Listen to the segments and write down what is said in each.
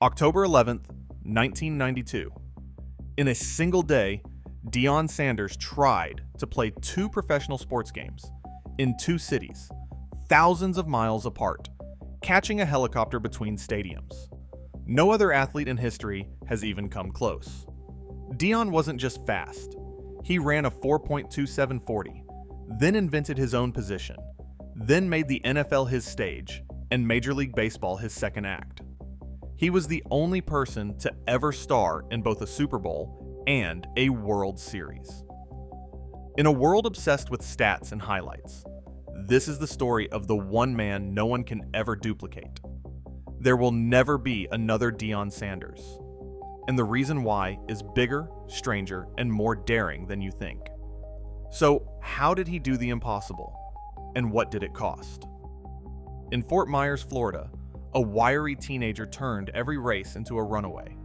October 11th, 1992. In a single day, Deion Sanders tried to play two professional sports games in two cities, thousands of miles apart, catching a helicopter between stadiums. No other athlete in history has even come close. Deion wasn't just fast. He ran a 4.2740, then invented his own position, then made the NFL his stage and Major League Baseball his second act. He was the only person to ever star in both a Super Bowl and a World Series. In a world obsessed with stats and highlights, this is the story of the one man no one can ever duplicate. There will never be another Deion Sanders. And the reason why is bigger, stranger, and more daring than you think. So, how did he do the impossible? And what did it cost? In Fort Myers, Florida, a wiry teenager turned every race into a runaway.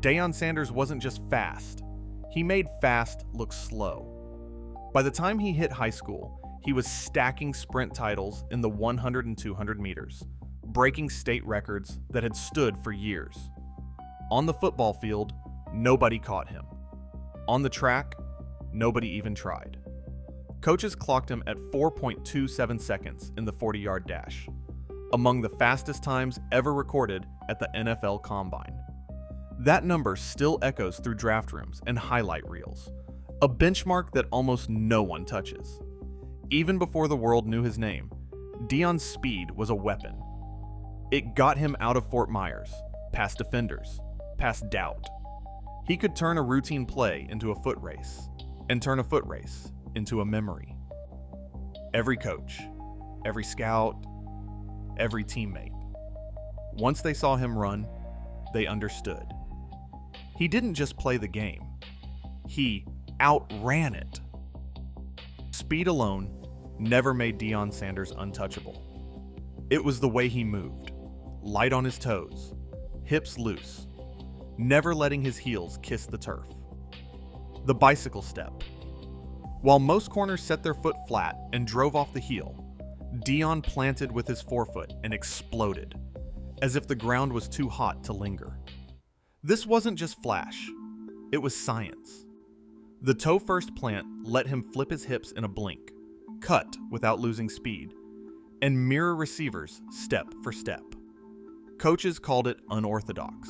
Deion Sanders wasn't just fast, he made fast look slow. By the time he hit high school, he was stacking sprint titles in the 100 and 200 meters, breaking state records that had stood for years. On the football field, nobody caught him. On the track, nobody even tried. Coaches clocked him at 4.27 seconds in the 40-yard dash, among the fastest times ever recorded at the NFL Combine. That number still echoes through draft rooms and highlight reels, a benchmark that almost no one touches. Even before the world knew his name, Deion's speed was a weapon. It got him out of Fort Myers, past defenders, past doubt. He could turn a routine play into a foot race, and turn a foot race into a memory. Every coach, every scout, every teammate. Once they saw him run, they understood. He didn't just play the game, he outran it. Speed alone never made Deion Sanders untouchable. It was the way he moved, light on his toes, hips loose, never letting his heels kiss the turf. The bicycle step. While most corners set their foot flat and drove off the heel, Deion planted with his forefoot and exploded, as if the ground was too hot to linger. This wasn't just flash, it was science. The toe-first plant let him flip his hips in a blink, cut without losing speed, and mirror receivers step for step. Coaches called it unorthodox.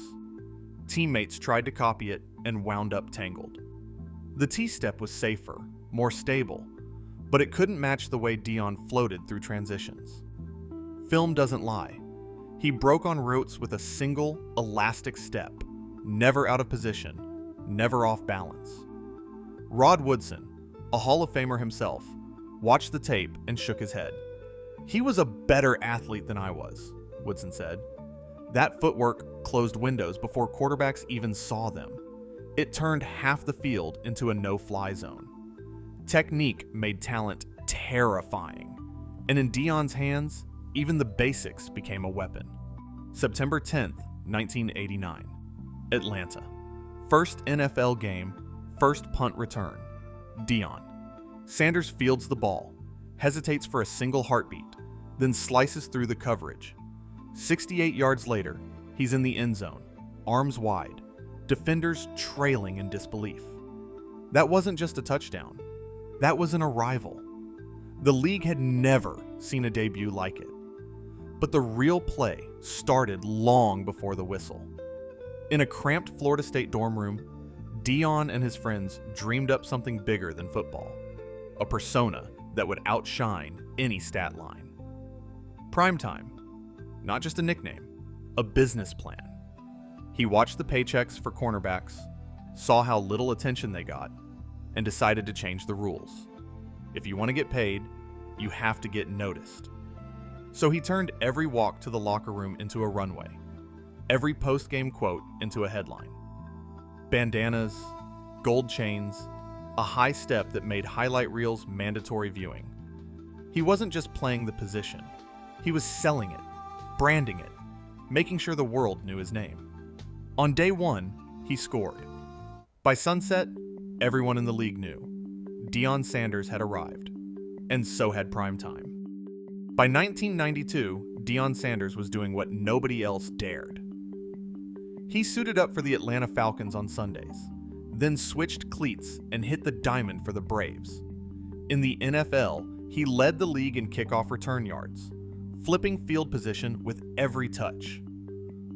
Teammates tried to copy it and wound up tangled. The T-step was safer, more stable, but it couldn't match the way Deion floated through transitions. Film doesn't lie. He broke on routes with a single, elastic step, never out of position, never off balance. Rod Woodson, a Hall of Famer himself, watched the tape and shook his head. "He was a better athlete than I was," Woodson said. "That footwork closed windows before quarterbacks even saw them. It turned half the field into a no-fly zone. Technique made talent terrifying, and in Deion's hands, even the basics became a weapon." September 10th, 1989. Atlanta. First NFL game, first punt return. Deion. Sanders fields the ball, hesitates for a single heartbeat, then slices through the coverage. 68 yards later, he's in the end zone, arms wide, defenders trailing in disbelief. That wasn't just a touchdown. That was an arrival. The league had never seen a debut like it. But the real play started long before the whistle. In a cramped Florida State dorm room, Deion and his friends dreamed up something bigger than football, a persona that would outshine any stat line. Primetime, not just a nickname, a business plan. He watched the paychecks for cornerbacks, saw how little attention they got, and decided to change the rules. If you want to get paid, you have to get noticed. So he turned every walk to the locker room into a runway, every post-game quote into a headline. Bandanas, gold chains, a high step that made highlight reels mandatory viewing. He wasn't just playing the position, he was selling it, branding it, making sure the world knew his name. On day one, he scored. By sunset, everyone in the league knew Deion Sanders had arrived, and so had primetime. By 1992, Deion Sanders was doing what nobody else dared. He suited up for the Atlanta Falcons on Sundays, then switched cleats and hit the diamond for the Braves. In the NFL, he led the league in kickoff return yards, flipping field position with every touch.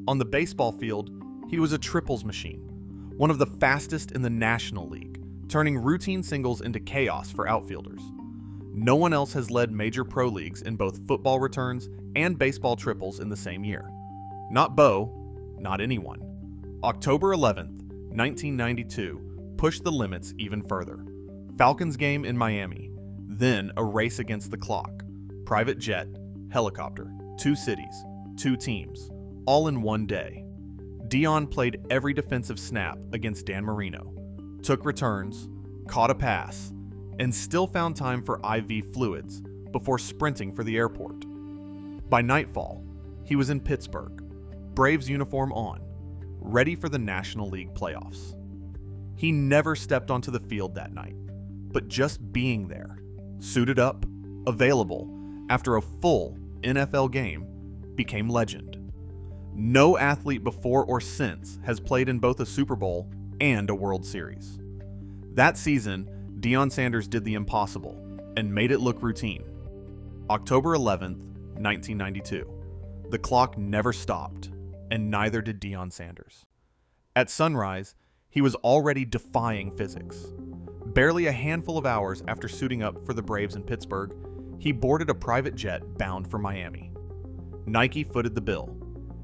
On the baseball field, he was a triples machine, one of the fastest in the National League, turning routine singles into chaos for outfielders. No one else has led major pro leagues in both football returns and baseball triples in the same year. Not Bo, not anyone. October 11th, 1992 pushed the limits even further. Falcons game in Miami, then a race against the clock. Private jet, helicopter, 2 cities, 2 teams, all in one day. Deion played every defensive snap against Dan Marino, took returns, caught a pass, and still found time for IV fluids before sprinting for the airport. By nightfall, he was in Pittsburgh, Braves uniform on, ready for the National League playoffs. He never stepped onto the field that night, but just being there, suited up, available, after a full NFL game, became legend. No athlete before or since has played in both a Super Bowl and a World Series. That season, Deion Sanders did the impossible and made it look routine. October 11th, 1992. The clock never stopped, and neither did Deion Sanders. At sunrise, he was already defying physics. Barely a handful of hours after suiting up for the Braves in Pittsburgh, he boarded a private jet bound for Miami. Nike footed the bill.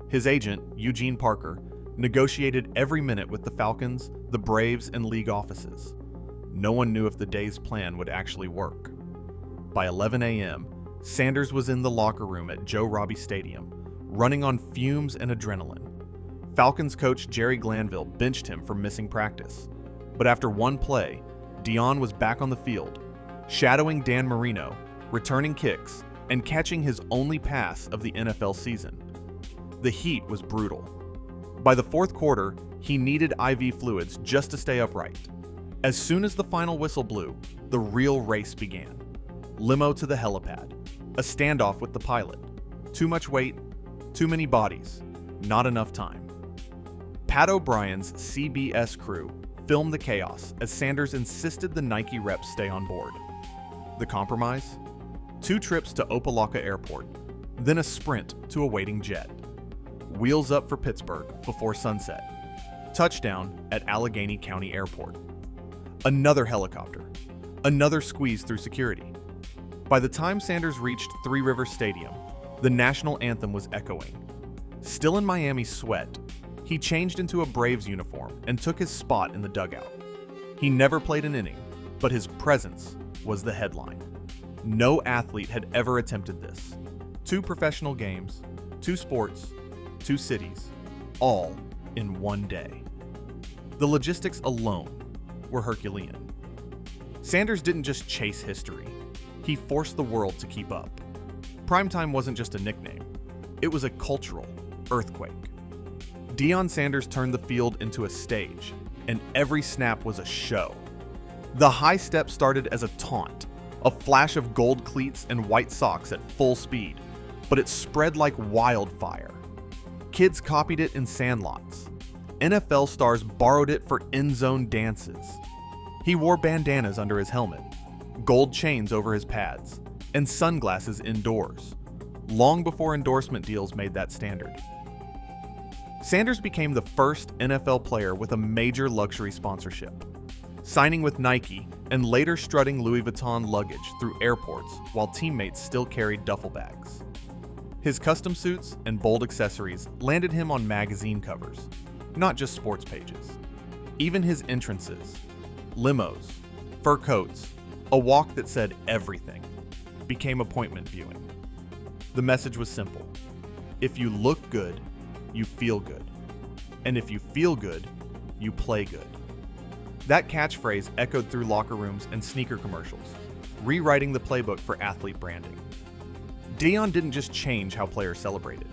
His agent, Eugene Parker, negotiated every minute with the Falcons, the Braves, and league offices. No one knew if the day's plan would actually work. By 11 a.m., Sanders was in the locker room at Joe Robbie Stadium, running on fumes and adrenaline. Falcons coach Jerry Glanville benched him for missing practice. But after one play, Deion was back on the field, shadowing Dan Marino, returning kicks, and catching his only pass of the NFL season. The heat was brutal. By the fourth quarter, he needed IV fluids just to stay upright. As soon as the final whistle blew, the real race began. Limo to the helipad, a standoff with the pilot. Too much weight, too many bodies, not enough time. Pat O'Brien's CBS crew filmed the chaos as Sanders insisted the Nike reps stay on board. The compromise? 2 trips to Opa-locka Airport, then a sprint to a waiting jet. Wheels up for Pittsburgh before sunset. Touchdown at Allegheny County Airport. Another helicopter. Another squeeze through security. By the time Sanders reached Three Rivers Stadium, the national anthem was echoing. Still in Miami's sweat, he changed into a Braves uniform and took his spot in the dugout. He never played an inning, but his presence was the headline. No athlete had ever attempted this. 2 professional games, 2 sports, 2 cities, all in one day. The logistics alone were Herculean. Sanders didn't just chase history, he forced the world to keep up. Primetime wasn't just a nickname, it was a cultural earthquake. Deion Sanders turned the field into a stage, and every snap was a show. The high step started as a taunt, a flash of gold cleats and white socks at full speed, but it spread like wildfire. Kids copied it in sandlots. NFL stars borrowed it for end-zone dances. He wore bandanas under his helmet, gold chains over his pads, and sunglasses indoors, long before endorsement deals made that standard. Sanders became the first NFL player with a major luxury sponsorship, signing with Nike and later strutting Louis Vuitton luggage through airports while teammates still carried duffel bags. His custom suits and bold accessories landed him on magazine covers, not just sports pages. Even his entrances, limos, fur coats, a walk that said everything, became appointment viewing. The message was simple. If you look good, you feel good. And if you feel good, you play good. That catchphrase echoed through locker rooms and sneaker commercials, rewriting the playbook for athlete branding. Deion didn't just change how players celebrated.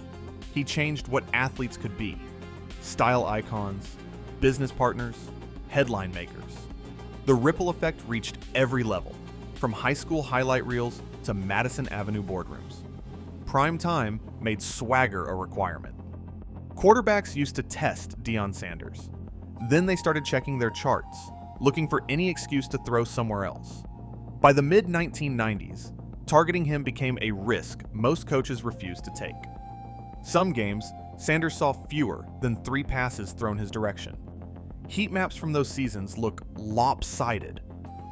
He changed what athletes could be. Style icons, business partners, headline makers. The ripple effect reached every level, from high school highlight reels to Madison Avenue boardrooms. Prime time made swagger a requirement. Quarterbacks used to test Deion Sanders. Then they started checking their charts, looking for any excuse to throw somewhere else. By the mid-1990s, targeting him became a risk most coaches refused to take. Some games, Sanders saw fewer than 3 passes thrown his direction. Heat maps from those seasons look lopsided.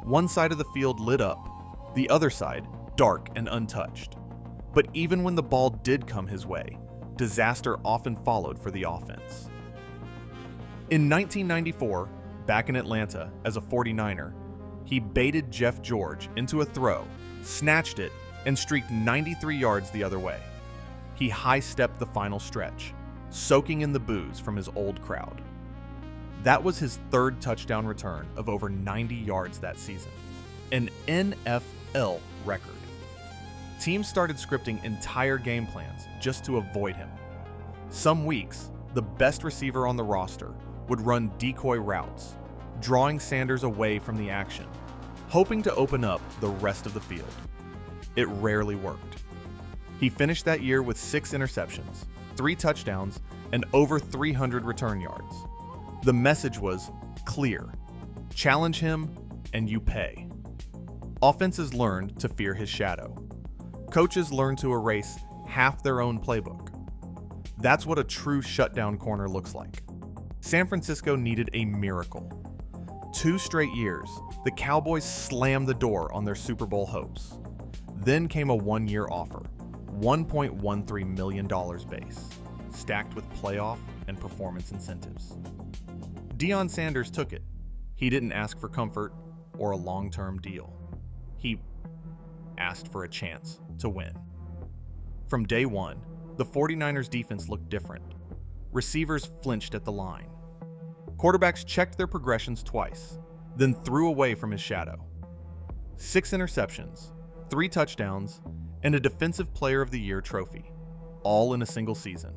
One side of the field lit up, the other side dark and untouched. But even when the ball did come his way, disaster often followed for the offense. In 1994, back in Atlanta as a 49er, he baited Jeff George into a throw, snatched it, and streaked 93 yards the other way. He high-stepped the final stretch, soaking in the boos from his old crowd. That was his 3rd touchdown return of over 90 yards that season, an NFL record. Teams started scripting entire game plans just to avoid him. Some weeks, the best receiver on the roster would run decoy routes, drawing Sanders away from the action, hoping to open up the rest of the field. It rarely worked. He finished that year with 6 interceptions, 3 touchdowns, and over 300 return yards. The message was clear: challenge him and you pay. Offenses learned to fear his shadow. Coaches learned to erase half their own playbook. That's what a true shutdown corner looks like. San Francisco needed a miracle. 2 straight years, the Cowboys slammed the door on their Super Bowl hopes. Then came a 1-year offer, $1.13 million base, stacked with playoff and performance incentives. Deion Sanders took it. He didn't ask for comfort or a long-term deal. He asked for a chance to win. From day one, the 49ers defense looked different. Receivers flinched at the line. Quarterbacks checked their progressions twice, then threw away from his shadow. 6 interceptions, 3 touchdowns, and a Defensive Player of the Year trophy, all in a single season.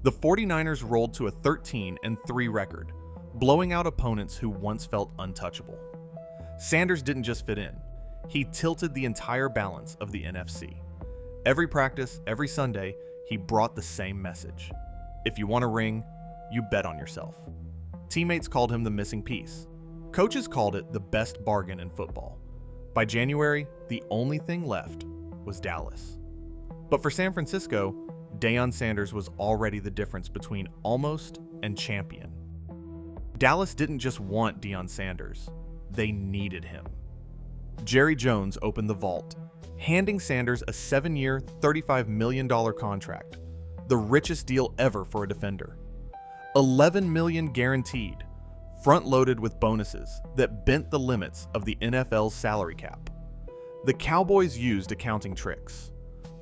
The 49ers rolled to a 13-3 record, blowing out opponents who once felt untouchable. Sanders didn't just fit in, he tilted the entire balance of the NFC. Every practice, every Sunday, he brought the same message. If you want a ring, you bet on yourself. Teammates called him the missing piece. Coaches called it the best bargain in football. By January, the only thing left was Dallas. But for San Francisco, Deion Sanders was already the difference between almost and champion. Dallas didn't just want Deion Sanders, they needed him. Jerry Jones opened the vault, handing Sanders a 7-year, $35 million contract, the richest deal ever for a defender. $11 million guaranteed, front-loaded with bonuses that bent the limits of the NFL's salary cap. The Cowboys used accounting tricks,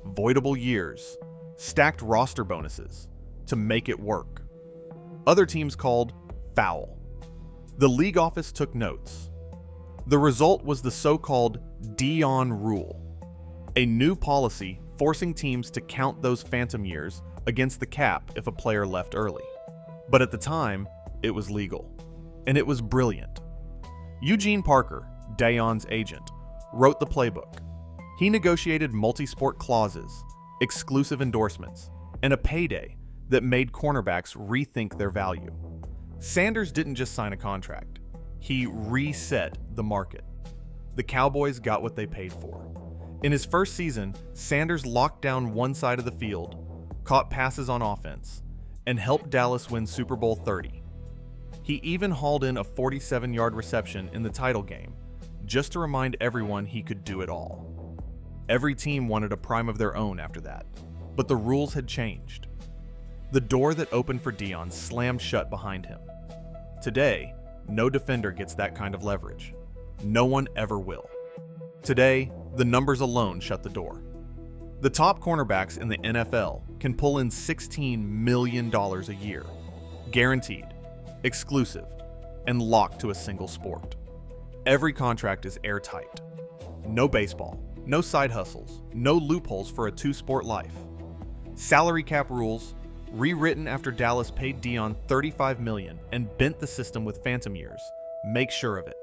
voidable years, stacked roster bonuses to make it work. Other teams called foul. The league office took notes. The result was the so-called Deion rule, a new policy forcing teams to count those phantom years against the cap if a player left early. But at the time, it was legal. And it was brilliant. Eugene Parker, Deion's agent, wrote the playbook. He negotiated multi-sport clauses, exclusive endorsements, and a payday that made cornerbacks rethink their value. Sanders didn't just sign a contract. He reset the market. The Cowboys got what they paid for. In his first season, Sanders locked down one side of the field, caught passes on offense, and helped Dallas win Super Bowl 30. He even hauled in a 47-yard reception in the title game, just to remind everyone he could do it all. Every team wanted a prime of their own after that, but the rules had changed. The door that opened for Deion slammed shut behind him. Today, no defender gets that kind of leverage. No one ever will. Today, the numbers alone shut the door. The top cornerbacks in the NFL can pull in $16 million a year, guaranteed, exclusive, and locked to a single sport. Every contract is airtight. No baseball, no side hustles, no loopholes for a 2-sport life. Salary cap rules, rewritten after Dallas paid Deion $35 million and bent the system with phantom years, make sure of it.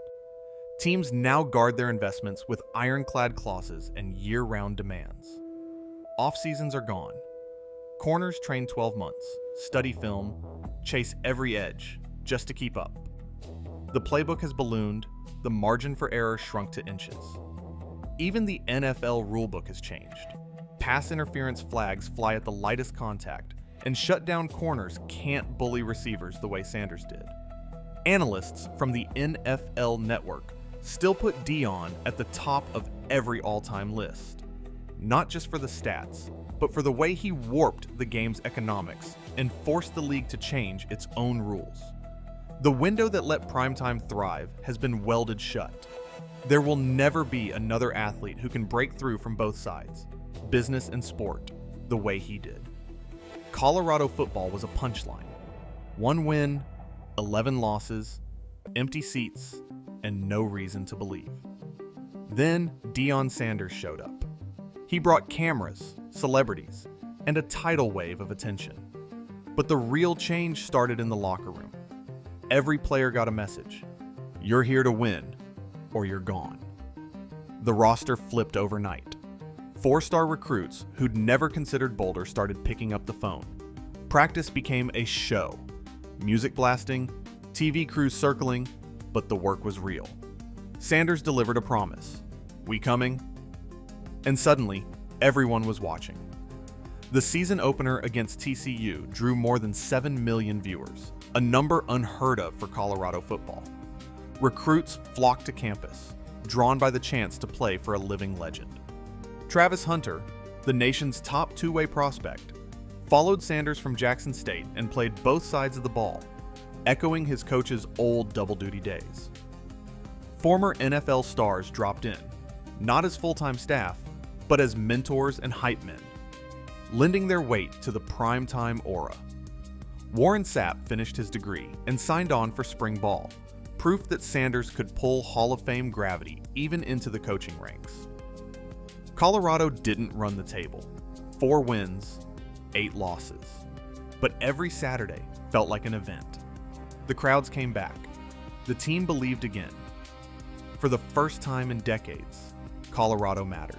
Teams now guard their investments with ironclad clauses and year-round demands. Off-seasons are gone. Corners train 12 months, study film, chase every edge, just to keep up. The playbook has ballooned, the margin for error shrunk to inches. Even the NFL rulebook has changed. Pass interference flags fly at the lightest contact, and shutdown corners can't bully receivers the way Sanders did. Analysts from the NFL Network still put Deion at the top of every all-time list. Not just for the stats, but for the way he warped the game's economics and forced the league to change its own rules. The window that let primetime thrive has been welded shut. There will never be another athlete who can break through from both sides, business and sport, the way he did. Colorado football was a punchline. 1 win, 11 losses, empty seats, and no reason to believe. Then Deion Sanders showed up. He brought cameras, celebrities, and a tidal wave of attention. But the real change started in the locker room. Every player got a message. You're here to win, or you're gone. The roster flipped overnight. 4-star recruits who'd never considered Boulder started picking up the phone. Practice became a show. Music blasting, TV crews circling, but the work was real. Sanders delivered a promise. We coming? And suddenly, everyone was watching. The season opener against TCU drew more than 7 million viewers, a number unheard of for Colorado football. Recruits flocked to campus, drawn by the chance to play for a living legend. Travis Hunter, the nation's top two-way prospect, followed Sanders from Jackson State and played both sides of the ball, echoing his coach's old double-duty days. Former NFL stars dropped in, not as full-time staff, but as mentors and hype men, lending their weight to the primetime aura. Warren Sapp finished his degree and signed on for spring ball, proof that Sanders could pull Hall of Fame gravity even into the coaching ranks. Colorado didn't run the table. 4 wins, 8 losses. But every Saturday felt like an event. The crowds came back. The team believed again. For the first time in decades, Colorado mattered.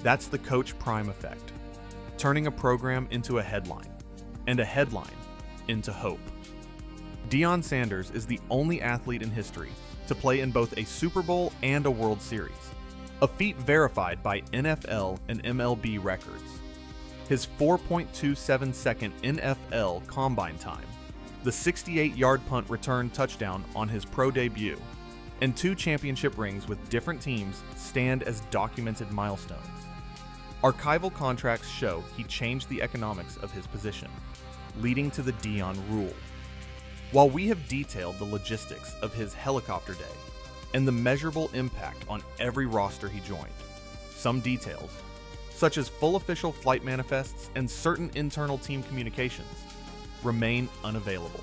That's the Coach Prime effect, turning a program into a headline, and a headline into hope. Deion Sanders is the only athlete in history to play in both a Super Bowl and a World Series, a feat verified by NFL and MLB records. His 4.27-second NFL combine time, the 68-yard punt return touchdown on his pro debut, and 2 championship rings with different teams stand as documented milestones. Archival contracts show he changed the economics of his position, leading to the Deion rule. While we have detailed the logistics of his helicopter day and the measurable impact on every roster he joined, some details, such as full official flight manifests and certain internal team communications, remain unavailable.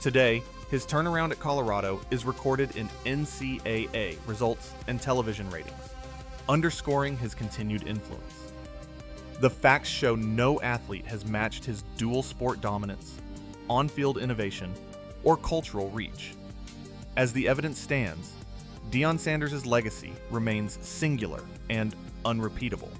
Today, his turnaround at Colorado is recorded in NCAA results and television ratings, underscoring his continued influence. The facts show no athlete has matched his dual sport dominance, on-field innovation, or cultural reach. As the evidence stands, Deion Sanders' legacy remains singular and unrepeatable.